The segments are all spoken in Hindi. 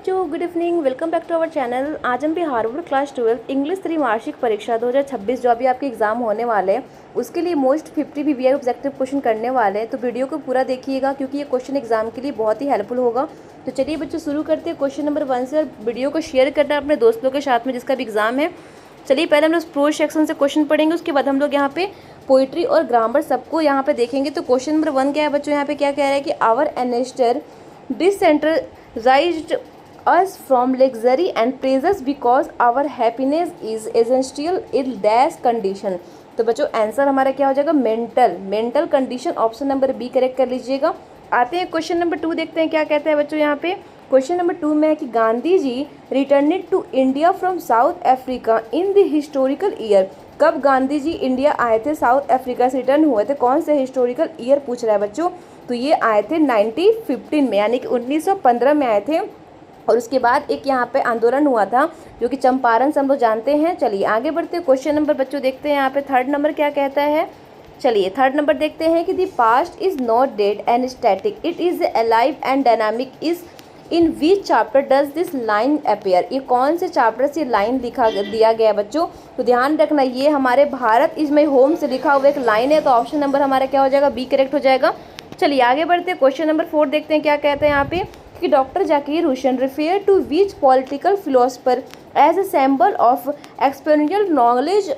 बच्चों, good evening. Welcome back to our channel. आज हम भी हार्वर्ड क्लास 12 इंग्लिश 3 वार्षिक परीक्षा 2026 जो अभी आपके एग्जाम होने वाले हैं उसके लिए मोस्ट 50 वीवीआई ऑब्जेक्टिव क्वेश्चन करने वाले हैं। तो वीडियो को पूरा देखिएगा क्योंकि ये क्वेश्चन एग्जाम के लिए बहुत ही हेल्पफुल होगा। तो चलिए बच्चों शुरू करते हैं क्वेश्चन नंबर 1 से। और वीडियो को शेयर करना अपने दोस्तों के साथ में जिसका भी एग्जाम है। चलिए पहले हम लोग प्रोज सेक्शन से क्वेश्चन पढ़ेंगे, उसके बाद हम लोग यहाँ पे पोइट्री और ग्रामर सबको यहाँ पे देखेंगे। तो क्वेश्चन नंबर 1 क्या है बच्चों, यहाँ पे क्या कह रहा है कि our ancestor decentralised us from luxury and praises because our happiness is essential in dash condition। तो बच्चों आंसर हमारा क्या हो जाएगा, mental condition, option number B correct कर लीजिएगा। आते हैं क्वेश्चन नंबर 2, देखते हैं क्या कहता है बच्चों। यहाँ पे क्वेश्चन नंबर 2 में है कि Gandhi ji returned to India from South Africa in the historical year. कब गांधी जी इंडिया आए थे, साउथ अफ्रीका से रिटर्न हुए थे, कौन से हिस्टोरिकल ईयर पूछ रहा है बच्चों। तो ये आए थे 1915 में, यानी कि 1915 में आए थे। और उसके बाद एक यहाँ पे आंदोलन हुआ था जो कि चंपारण से हम लोग जानते हैं। चलिए आगे बढ़ते हैं, क्वेश्चन नंबर बच्चों देखते हैं यहाँ पे थर्ड नंबर क्या कहता है। चलिए थर्ड नंबर देखते हैं कि the past is not dead and static, it is alive and dynamic, is in which chapter does this line appear. ये कौन से चैप्टर से लाइन दिया गया है बच्चों। तो ध्यान रखना ये हमारे भारत इज माई होम से लिखा हुआ एक लाइन है। तो ऑप्शन नंबर हमारा क्या हो जाएगा, बी करेक्ट हो जाएगा। चलिए आगे बढ़ते हैं, क्वेश्चन नंबर 4 देखते हैं क्या कहते हैं यहाँ पे कि doctor Zakir Hussain refer to which political philosopher as a symbol of experimental knowledge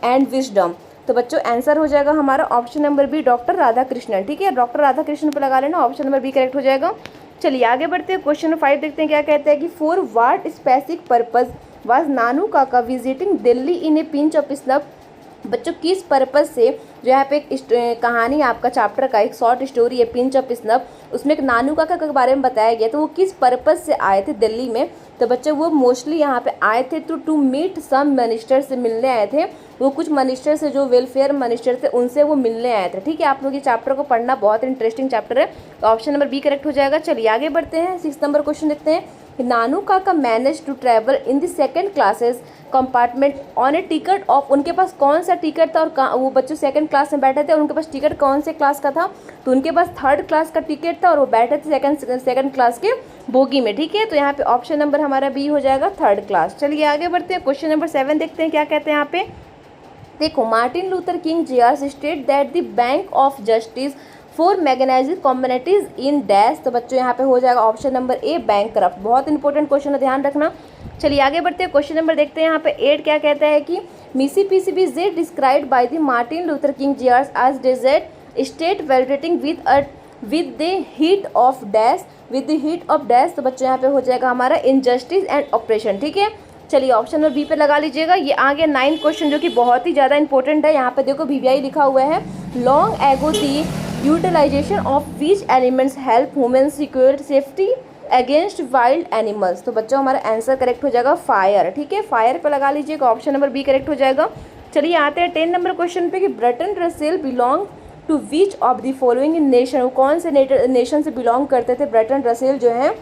and wisdom. तो बच्चों आंसर हो जाएगा हमारा option number B, doctor Radhakrishnan. ठीक है, डॉक्टर राधा कृष्णन पर लगा लेना, ऑप्शन नंबर बी करेक्ट हो जाएगा। चलिए आगे बढ़ते हैं, क्वेश्चन नंबर 5 देखते हैं क्या कहता है कि for what specific purpose was Nanu Kaka visiting Delhi in a pinch of snuff. बच्चों किस पर्पज़ से, जो यहाँ पे एक कहानी आपका चैप्टर का एक शॉर्ट स्टोरी है पिंच ऑफ स्नफ, उसमें एक नानू काका के बारे में बताया गया। तो वो किस पर्पज़ से आए थे दिल्ली में। तो बच्चों वो मोस्टली यहाँ पे आए थे टू मीट सम मिनिस्टर से मिलने आए थे। वो कुछ मिनिस्टर से जो वेलफेयर मिनिस्टर थे उनसे वो मिलने आए थे। ठीक है, आप लोग ये चैप्टर को पढ़ना, बहुत इंटरेस्टिंग चैप्टर है। तो ऑप्शन नंबर बी करेक्ट हो जाएगा। चलिए आगे बढ़ते हैं, 6 नंबर क्वेश्चन देखते हैं। Nanu Kaka manage to travel in the second classes compartment on a ticket of, उनके पास कौन सा टिकट था और वो बच्चों सेकंड क्लास में बैठे थे और उनके पास टिकट कौन से क्लास का था। तो उनके पास थर्ड क्लास का टिकट था और वो बैठे थे सेकंड क्लास के बोगी में। ठीक है, तो यहाँ पे ऑप्शन नंबर हमारा बी हो जाएगा, थर्ड क्लास। चलिए आगे बढ़ते हैं, क्वेश्चन नंबर 7 देखते हैं क्या कहते हैं यहाँ पे। देखो Martin Luther King junior state that the bank of justice for marginalised communities in dash. तो बच्चों यहाँ पे हो जाएगा option number A, bank corrupt. बहुत इंपॉर्टेंट क्वेश्चन है, ध्यान रखना। चलिए आगे बढ़ते हैं, क्वेश्चन नंबर देखते हैं यहाँ पे 8 क्या कहता है कि Mississippi is described by the Martin Luther King Junior as desert state vibrating with the heat of dash, with the heat of dash. तो बच्चों यहाँ पे हो जाएगा हमारा इनजस्टिस एंड ऑपरेशन। ठीक है, चलिए ऑप्शन नंबर बी पे लगा लीजिएगा। ये आगे 9 क्वेश्चन जो कि बहुत ही ज़्यादा इंपॉर्टेंट है। यहाँ पे देखो वीवीआई लिखा हुआ है, long ago the utilization of which elements help women secure safety against wild animals. तो बच्चों हमारा आंसर करेक्ट हो जाएगा फायर। ठीक है, फायर पे लगा लीजिएगा, ऑप्शन नंबर बी करेक्ट हो जाएगा। चलिए आते हैं 10 नंबर क्वेश्चन पे कि Bertrand Russell belong to which of the following nation, कौन से नेशन से बिलोंग करते थे ब्रटन रसेल जो हैं।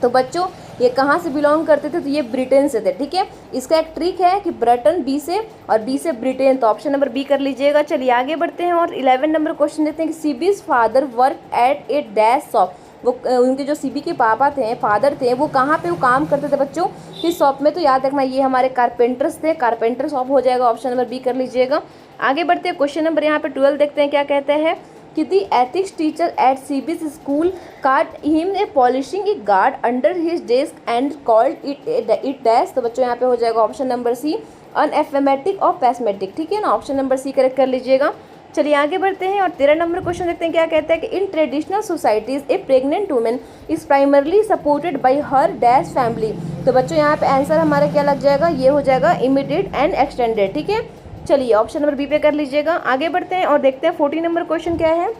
तो बच्चों ये कहाँ से बिलोंग करते थे, तो ये ब्रिटेन से थे। ठीक है, इसका एक ट्रिक है कि ब्रिटेन बी से और बी से ब्रिटेन, तो ऑप्शन नंबर बी कर लीजिएगा। चलिए आगे बढ़ते हैं और 11 नंबर क्वेश्चन देखते हैं कि CB's father work at a dash shop. वो उनके जो सीबी के पापा थे, फादर थे, वो कहाँ पे वो काम करते थे बच्चों, किस शॉप में। तो याद रखना ये हमारे कारपेंटर्स थे, कारपेंटर शॉप हो जाएगा, ऑप्शन नंबर बी कर लीजिएगा। आगे बढ़ते हैं, क्वेश्चन नंबर यहाँ पे 12 देखते हैं क्या कहते हैं कि the ethics teacher at CBS school caught him a polishing a gourd under his desk and called it dash. तो बच्चों यहाँ पे हो जाएगा ऑप्शन नंबर सी, अनएफेमेटिक और पैस्मेटिक। ठीक है ना, ऑप्शन नंबर सी करेक्ट कर लीजिएगा। चलिए आगे बढ़ते हैं और 13 नंबर क्वेश्चन देखते हैं क्या कहता है कि in traditional societies A pregnant women is primarily supported by her dash family. तो बच्चों यहाँ पे आंसर हमारा क्या लग जाएगा, ये हो जाएगा इमीडिएट एंड एक्सटेंडेड। ठीक है, चलिए ऑप्शन नंबर बी पे कर लीजिएगा। आगे बढ़ते हैं और देखते हैं 14 नंबर क्वेश्चन क्या है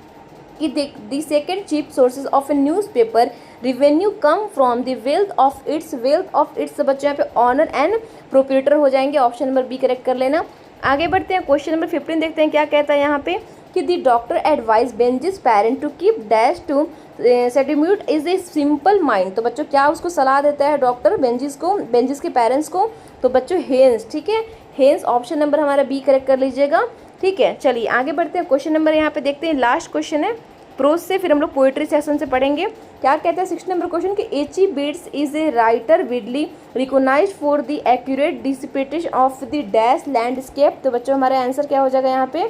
कि the second chief sources of A newspaper revenue come from the wealth of its. बच्चों यहाँ पे ऑनर एंड प्रोप्रिएटर हो जाएंगे, ऑप्शन नंबर बी करेक्ट कर लेना। आगे बढ़ते हैं, क्वेश्चन नंबर 15 देखते हैं क्या कहता है यहाँ पे कि the doctor advise Benji's parent to keep dash to sentiment is a simple mind. तो बच्चों क्या उसको सलाह देता है डॉक्टर बेंजिस के पेरेंट्स को। तो बच्चों हेंस। ठीक है, हेंस ऑप्शन नंबर हमारा बी करेक्ट कर लीजिएगा। ठीक है, चलिए आगे बढ़ते हैं, क्वेश्चन नंबर यहाँ पे देखते हैं, लास्ट क्वेश्चन है प्रोज से फिर हम लोग पोएट्री सेक्शन से पढ़ेंगे। क्या कहते हैं 6 नंबर क्वेश्चन कि H E. Bates is a writer widely recognised for the accurate description of the dash landscape. तो बच्चों हमारा आंसर क्या हो जाएगा यहाँ पे,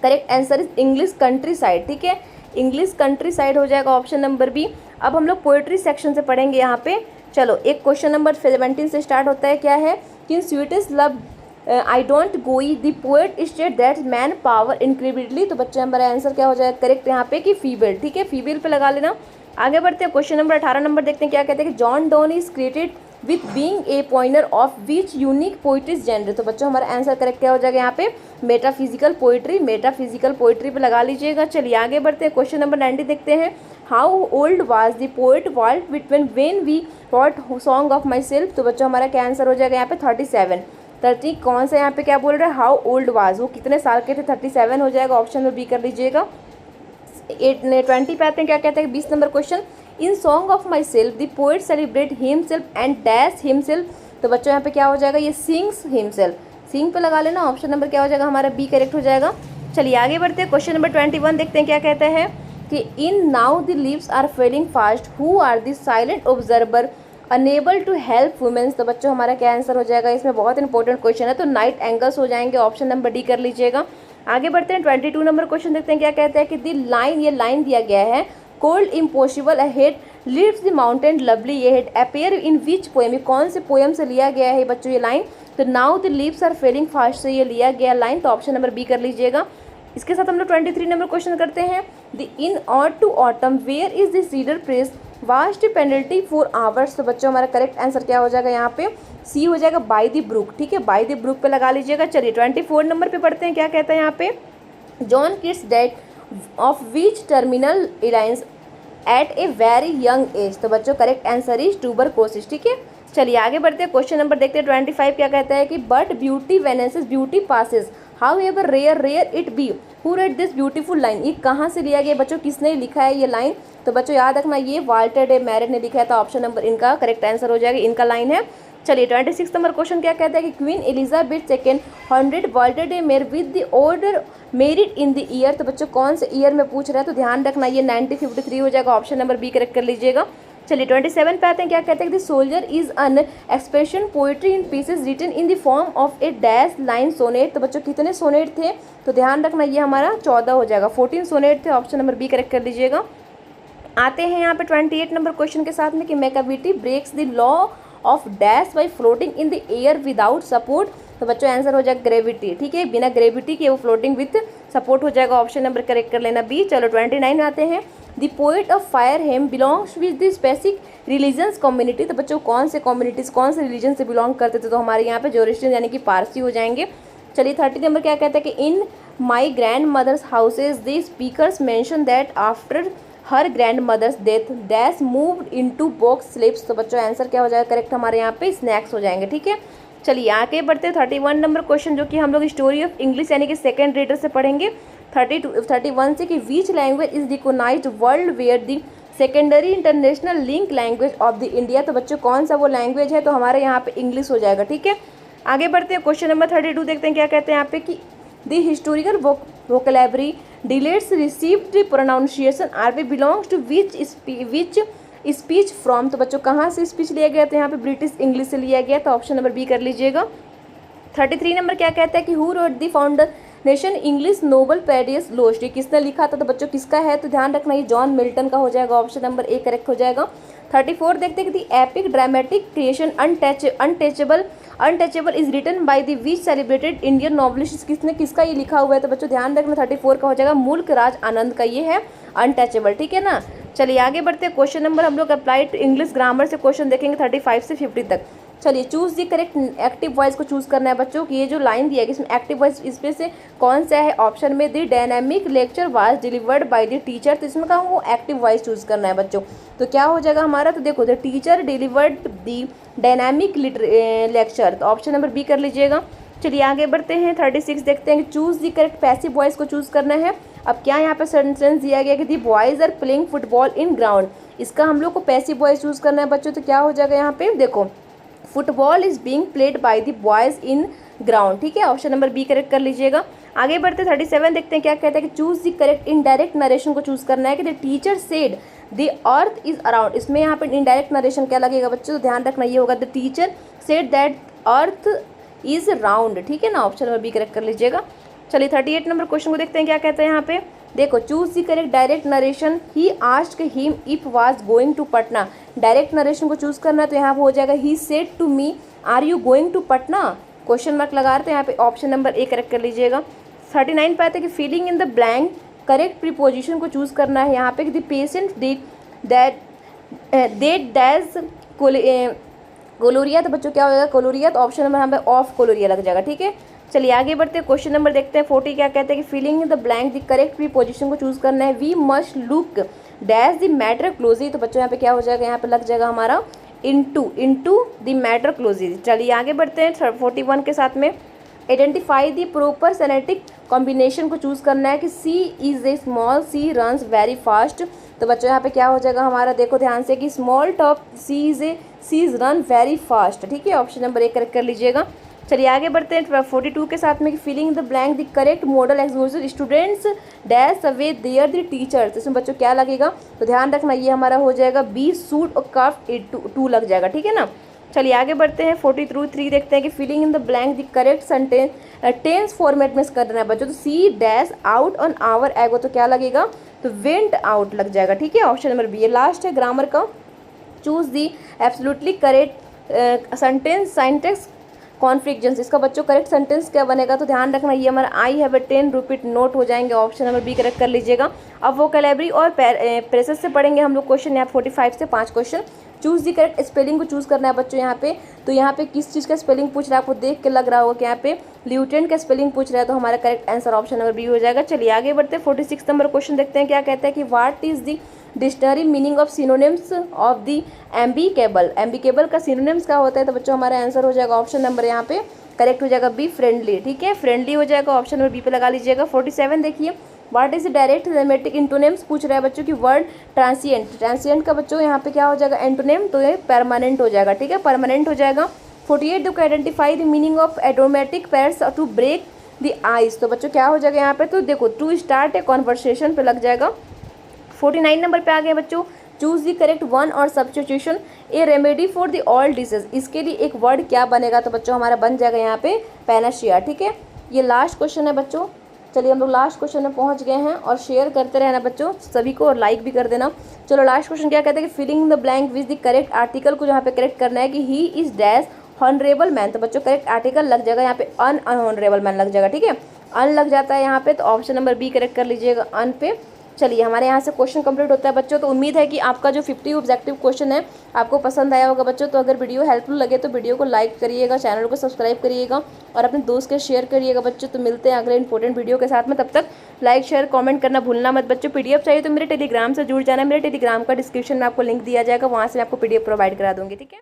correct answer is English countryside. ठीक है, इंग्लिश कंट्री साइड हो जाएगा ऑप्शन नंबर बी। अब हम लोग पोएट्री सेक्शन से पढ़ेंगे यहाँ पे। चलो एक क्वेश्चन नंबर 17 से स्टार्ट होता है, क्या है कि स्वीटेस्ट लव आई डोंट गोई the poet state that man power incredibly. तो बच्चे हमारा आंसर क्या हो जाएगा करेक्ट यहाँ पे कि फीमेल। ठीक है, फीमेल पे लगा लेना। आगे बढ़ते हैं क्वेश्चन नंबर 18 नंबर देखते हैं क्या कहते हैं कि John Donne is created with being a pointer of which unique poetries genre. तो बच्चों हमारा आंसर करेक्ट क्या हो जाएगा यहाँ पे मेटाफिजिकल पोइट्री। मेटाफिजिकल पोइट्री पे लगा लीजिएगा। चलिए आगे बढ़ते हैं क्वेश्चन नंबर 90 देखते हैं। How old was the poet Walt Whitman when we wrote song of myself. तो बच्चों हमारा क्या आंसर हो जाएगा यहाँ पे 37। 30 कौन सा यहाँ पे क्या बोल रहा है, हाउ ओल्ड वाज, वो कितने साल के थे, 37 हो जाएगा, ऑप्शन में बी कर लीजिएगा। 20 पे आते हैं, क्या कहते हैं 20 number question in song of my self the poet celebrate himself and dash himself. तो बच्चों यहाँ पे क्या हो जाएगा, ये सिंग्स हिमसेल्फ, सिंग पे लगा लेना, ऑप्शन नंबर क्या हो जाएगा हमारा बी करेक्ट हो जाएगा। चलिए आगे बढ़ते हैं क्वेश्चन नंबर 21 देखते हैं क्या कहते हैं कि in now the leaves are falling fast who are the silent observer unable to help womens. तो बच्चों हमारा क्या आंसर हो जाएगा, इसमें बहुत इंपॉर्टेंट क्वेश्चन है तो नाइट एंगल्स हो जाएंगे, ऑप्शन नंबर डी कर लीजिएगा। आगे बढ़ते हैं 22 नंबर क्वेश्चन देखते हैं क्या कहते हैं कि दी लाइन, ये लाइन दिया गया है cold impossible ahead leads the mountain lovely ये head appear in which poem, ये कौन से पोएम से लिया गया है बच्चों ये लाइन। तो now the leaves are falling fast से ये लिया गया लाइन, तो ऑप्शन नंबर बी कर लीजिएगा। इसके साथ हम लोग 23 नंबर क्वेश्चन करते हैं the in ought to autumn where is the cedar press vast penalty for hours. तो बच्चों हमारा करेक्ट आंसर क्या हो जाएगा यहाँ पे सी हो जाएगा बाय द ब्रुक। ठीक है, बाय द ब्रुक पे लगा लीजिएगा। चलिए 24 नंबर पे पढ़ते हैं क्या कहता है यहाँ पे John Keats died of which terminal illness at a very young age. तो बच्चों करेक्ट आंसर इज ट्यूबरकुलोसिस। ठीक है, चलिए आगे बढ़ते हैं क्वेश्चन नंबर देखते हैं 25 क्या कहता है कि but beauty vanishes beauty passes however rare rare it be who read this beautiful line. ये कहाँ से लिया गया बच्चों, किसने लिखा है ये लाइन। तो बच्चों याद रखना ये वाल्टर डे मैरिट ने लिखा है, तो ऑप्शन नंबर इनका करेक्ट आंसर हो जाएगा, इनका लाइन है। चलिए 26 नंबर क्वेश्चन क्या कहता है कि queen Elizabeth second 100 Walter day mayor with the order merit in the year. तो बच्चों कौन से ईयर में पूछ रहा है, तो ध्यान रखना ये 1953 हो जाएगा, ऑप्शन नंबर बी करेक्ट कर लीजिएगा। चलिए 27 पे आते हैं क्या कहते हैं कि soldier is an expression poetry in pieces written in the form of a dash line sonnet. तो बच्चों कितने सोनेट थे, तो ध्यान रखना ये हमारा 14 हो जाएगा, 14 सोनेट थे, ऑप्शन नंबर बी करेक्ट कर लीजिएगा। आते हैं यहाँ पे 28 नंबर क्वेश्चन के साथ में कि Macavity breaks the law of dash by floating in the air without support. तो बच्चों आंसर हो जाएगा ग्रेविटी। ठीक है, बिना ग्रेविटी के वो फ्लोटिंग विथ सपोर्ट हो जाएगा, ऑप्शन नंबर करेक्ट कर लेना बी। चलो 29 आते हैं the poet of fire hem belongs with the specific religions community. तो बच्चों कौन से कम्युनिटीज़ कौन से रिलीजन से बिलोंग करते थे, तो हमारे यहाँ पे जोरिस्टियन यानी कि पारसी हो जाएंगे। चलिए 30 नंबर क्या कहता है कि in my grandmother's houses the speakers mention that after her grandmother's death dash moved into box slips. तो बच्चों आंसर क्या हो जाएगा करेक्ट हमारे यहाँ पे स्नैक्स हो जाएंगे। ठीक है, चलिए आगे बढ़ते हैं 31 नंबर क्वेश्चन जो कि हम लोग स्टोरी ऑफ इंग्लिश यानी कि सेकंड रीडर से पढ़ेंगे 31 से कि which language is recognised world where the secondary international link language of the India. तो बच्चों कौन सा वो लैंग्वेज है, तो हमारे यहाँ पे इंग्लिश हो जाएगा। ठीक है, आगे बढ़ते हैं क्वेश्चन नंबर 32 देखते हैं क्या कहते हैं यहाँ पे कि the historical vocabulary dialects received pronunciation or B belongs to which speech from. तो बच्चों कहाँ से स्पीच लिया गया, तो यहाँ पे ब्रिटिश इंग्लिश से लिया गया, तो ऑप्शन नंबर बी कर लीजिएगा। 33 नंबर क्या कहता है कि who wrote the foundation English novel Paradise Lost, किसने लिखा था, तो बच्चों किसका है, तो ध्यान रखना ये जॉन मिल्टन का हो जाएगा, ऑप्शन नंबर ए करेक्ट हो जाएगा। 34 देखते हैं कि the epic dramatic creation untouchable is written by the which celebrated Indian novelist, किसने किसका ये लिखा हुआ है, तो बच्चों ध्यान रखना 34 का हो जाएगा मुल्क राज आनंद का ये है अनटचेबल। ठीक है ना, चलिए आगे बढ़ते हैं क्वेश्चन नंबर हम लोग अप्लाइड टू इंग्लिश ग्रामर से क्वेश्चन देखेंगे 35 से 50 तक। चलिए choose the correct active voice को चूज करना है बच्चों की, ये जो लाइन दिया है इसमें एक्टिव वॉइस इसमें से कौन सा है, ऑप्शन में the dynamic lecture was delivered by the teacher, तो इसमें कहा वो एक्टिव वॉइस चूज करना है बच्चों। तो क्या हो जाएगा हमारा, तो देखो the teacher delivered the dynamic lecture, तो ऑप्शन नंबर बी कर लीजिएगा। चलिए आगे बढ़ते हैं 36 देखते हैं कि choose the correct passive voice को चूज करना है। अब क्या यहाँ पे सेंटेंस दिया गया कि the boys are playing football in ground, इसका हम लोग को पैसिव वॉइस चूज करना है बच्चों, तो क्या हो जाएगा यहाँ पे देखो football is being played by the boys in ground. ठीक है, ऑप्शन नंबर बी करेक्ट कर लीजिएगा। आगे बढ़ते 37 देखते हैं क्या कहता है कि choose the correct indirect narration को चूज करना है कि the teacher said the earth is around. इसमें यहाँ पे इनडायरेक्ट नरेशन क्या लगेगा बच्चों, तो ध्यान रखना ये होगा the teacher said that earth is round, ठीक है ना, ऑप्शन नंबर बी करेक्ट कर लीजिएगा। चलिए 38 नंबर क्वेश्चन को देखते हैं क्या कहते हैं यहाँ पे। देखो choose the correct direct narration, he asked him if was going to Patna. Direct narration को चूज करना है तो यहाँ पे हो जाएगा he said to me are you going to Patna, question mark लगा रहे थे यहाँ पे ऑप्शन नंबर ए करेक्ट कर लीजिएगा। 39 पे आते हैं कि filling in the blank, correct preposition को चूज करना है यहाँ पे the patient that dash cholera, तो बच्चों क्या हो जाएगा कोलोरिया, तो ऑप्शन नंबर यहाँ पे ऑफ कोलोरिया लग जाएगा, ठीक है। चलिए आगे बढ़ते हैं, क्वेश्चन नंबर देखते हैं 40 क्या कहते हैं कि filling in the blank the correct preposition को चूज करना है we must look dash the matter closely, तो बच्चों यहाँ पे क्या हो जाएगा, यहाँ पे लग जाएगा हमारा इनटू द मैटर क्लोजली। चलिए आगे बढ़ते हैं 41 के साथ में identify the proper semantic combination को चूज करना है कि sea is a small sea runs very fast, तो बच्चों यहाँ पे क्या हो जाएगा हमारा, देखो ध्यान से कि small top sea is run very fast, ठीक है, ऑप्शन नंबर ए करेक्ट कर लीजिएगा। चलिए आगे बढ़ते हैं 42 के साथ में कि filling the blank the correct modal exposure students dash away there the teachers, इसमें बच्चों क्या लगेगा, तो ध्यान रखना ये हमारा हो जाएगा बी सूट और काफ टू लग जाएगा, ठीक है ना। चलिए आगे बढ़ते हैं 43 देखते हैं कि filling in the blank the correct sentence tense format में करना है बच्चों, तो see dash out on our ago, तो क्या लगेगा, तो वेंट आउट लग जाएगा, ठीक है, ऑप्शन नंबर बी। लास्ट है ग्रामर का, choose the absolutely correct sentence conflictions, इसका बच्चों करेक्ट सेंटेंस क्या बनेगा, तो ध्यान रखना ये हमारा आई हैव ए 10 रुपीट नोट हो जाएंगे, ऑप्शन नंबर बी करेक्ट कर लीजिएगा। अब वोकैबुलरी और प्रेसेस से पढ़ेंगे हम लोग क्वेश्चन, यहाँ 45 से 5 question. Choose the correct spelling को चूज करना है बच्चों यहाँ पे, तो यहाँ पे किस चीज़ का स्पेलिंग पूछ रहा है, आपको देख के लग रहा होगा कि यहाँ पे ल्यूटेंट का स्पेलिंग पूछ रहा है, तो हमारा correct answer option number B हो जाएगा। चलिए आगे बढ़ते हैं 46 नंबर क्वेश्चन देखते हैं क्या कहता है कि what is the dictionary meaning of synonyms of the amicable, amicable का सिनोनिम्स क्या होता है, तो बच्चों हमारा आंसर हो जाएगा ऑप्शन नंबर यहाँ पे करेक्ट हो जाएगा बी फ्रेंडली, ठीक है, फ्रेंडली हो जाएगा, ऑप्शन नंबर बी पे लगा लीजिएगा। 47 देखिए what is direct aromatic antonyms पूछ रहा है बच्चों की वर्ड ट्रांसिएंट का बच्चों यहाँ पे क्या हो जाएगा एंटोनिम, तो ये परमानेंट हो जाएगा, ठीक है, परमानेंट हो जाएगा। 48 देखो identify the meaning of aromatic pairs to break the ice, तो बच्चों क्या हो जाएगा यहाँ पे, तो देखो टू स्टार्ट ए कॉन्वर्सेशन पे लग जाएगा। 49 नंबर पे आ गए बच्चों, चूज दी करेक्ट वन और substitution A remedy for the all disease, इसके लिए एक वर्ड क्या बनेगा, तो बच्चों हमारा बन जाएगा यहाँ पे पैनाशिया, ठीक है। ये लास्ट क्वेश्चन है बच्चों। चलिए हम लोग लास्ट क्वेश्चन में पहुंच गए हैं, और शेयर करते रहना बच्चों सभी को, और लाइक भी कर देना। चलो लास्ट क्वेश्चन क्या कहते हैं कि filling the blank with the correct article को यहाँ पे करेक्ट करना है कि he is dash honourable man, तो बच्चों करेक्ट आर्टिकल लग जाएगा यहाँ पे अनहॉनरेबल मैन लग जाएगा, ठीक है, अन लग जाता है यहाँ पे, तो ऑप्शन नंबर बी करेक्ट कर लीजिएगा अन पे। चलिए हमारे यहाँ से क्वेश्चन कंप्लीट होता है बच्चों, तो उम्मीद है कि आपका जो 50 ऑब्जेक्टिव क्वेश्चन है आपको पसंद आया होगा बच्चों। तो अगर वीडियो हेल्पफुल लगे तो वीडियो को लाइक करिएगा, चैनल को सब्सक्राइब करिएगा और अपने दोस्त के शेयर करिएगा बच्चों। तो मिलते हैं अगले इंपॉर्टेंट वीडियो के साथ में, तब तक लाइक शेयर कमेंट करना भूलना मत बच्चों। पीडीएफ चाहिए तो मेरे टेलीग्राम से जुड़ जाना, मेरे टेलीग्राम का डिस्क्रिप्शन में आपको लिंक दिया जाएगा, वहाँ से मैं आपको पीडीएफ प्रोवाइड करा दूँगी, ठीक है।